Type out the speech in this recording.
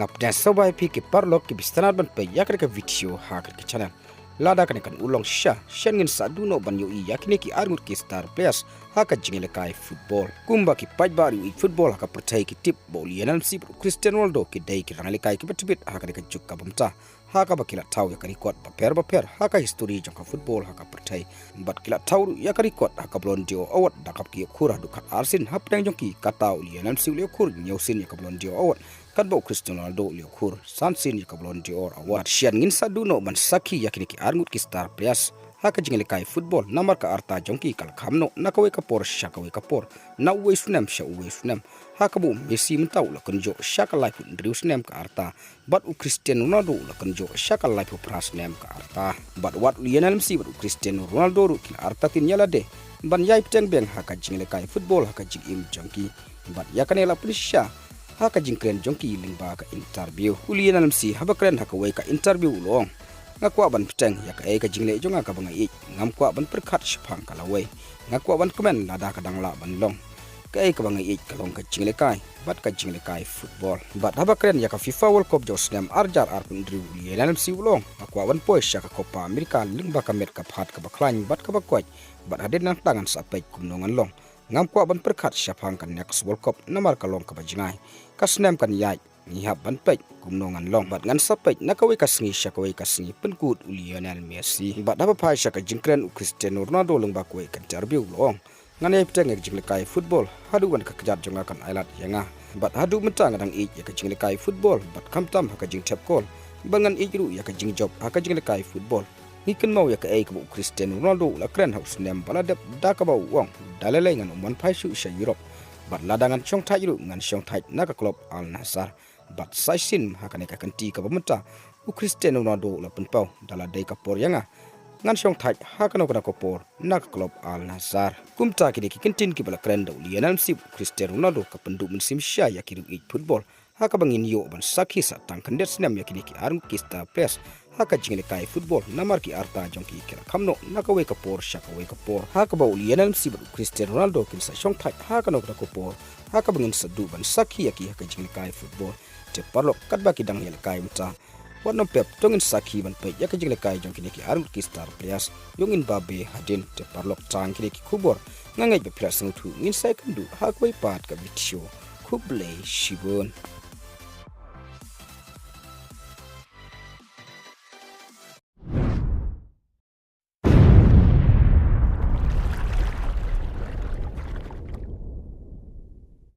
ngap dan sobai pi ki parlok ki bistanat ban pe yakre ka video hakre ki channel lada kan ulong shan ngin saduno ban yo i yakne ki armut ki star players haka jingile kai football kumba ki paidbah i football haka pertai ki tip bol yanan si Cristiano Ronaldo ki dai ki rangali kai ki betibit haka de juk ka bumta haka bakila taw ya kari kot paper haka history jong ka football haka pertai bat kila taw ya kari kot haka blondio awat dakap ki khura dukat arsin hapdang jong ki kataw yanan si le khur nyausin ya ka blondio awat kadbo Cristiano Ronaldo le khur sansin ya ka blondio awat shan ngin saduno ban saki yakni ki armut ki star players haka jingile kai football namar ka arta jongki kal khamno nakawe kapor shakawe kapor na uwe sunem sha uwe sunem haka bu Messi mentaw la kunjo shaka life riew sunem ka arta but u Cristiano Ronaldo la kunjo shaka life pras nem ka arta but what Lionel Messi but u Cristiano Ronaldo ru kil arta tin yala de ban yai pteng beng haka jingile kai football haka jingim jongki but yakane la prisha haka jingkren jongki lingba ka interview Lionel Messi habakren haka we ka interview long ngakwa ban pteng ya ka jingle jonga ka bangai ngam kwa ban perkhat shphang kalawai ngakwa ban komen lada ka dangla ban long ka bangai ka long ka jingle kai bat ka jingle kai football bat habakren ya ka FIFA World Cup josnem arjar arpun riew Lionel Messi long ngakwa ban pois ya ka Copa America lingba ka met ka phat ka baklan bat ka bakwai bat hadin nang tangan sapai kumnongan long ngam kwa ban perkhat shphang kan next World Cup namar ka long ka bajingai ka snem kan yai ni hab ban pek kumnongan long bat ngan sapek nakawe kasngi shakawe kasngi penkut Lionel Messi bat apa phai shaka jingkren Cristiano Ronaldo lung bakwe kan interview long ngan ai pteng jingle kai football hadu wan ka kejat jonga kan ilat yanga bat hadu mentang adang ik ya ka jingle kai football bat kamtam haka jing tap call bangan ikru ya ka jing job haka jingle kai football ni kan mau ya ka ai ka Cristiano Ronaldo la kren house nem baladap da ka ba wong dalele ngan umman phai shu sha Europe bat ladangan chong thai ru ngan chong thai naka club Al Nassr bat saisin hakane ka kanti ka bamta u Cristiano Ronaldo la penpau dala dai ka por yanga ngan chong thai hakano ka ko por naka club Al Nassr kumta ki kintin ki bala krendo Lionel Messi Cristiano Ronaldo ka pendu mynsiem sha ya ki football haka bangin yo ban sakhi sa tang kandet snem ya ki arm kista press haka jingle kai football namar ki arta jongki kira kamno naka we ka por shaka we ka por haka ba Lionel Messi Cristiano Ronaldo kin sa chong thai haka no ka ko por haka bangin sadu ban sakhi ya ki haka jingle kai football te parlok kadba ki dang yel kai mta wadno pep tongin sakhi ban pe ya ka jingle kai jongki ki arm ki star players yongin babe hadin te parlok tang ki kubor ngangai be plas nutu ngin sai kandu haka we pat ka video kuble shibon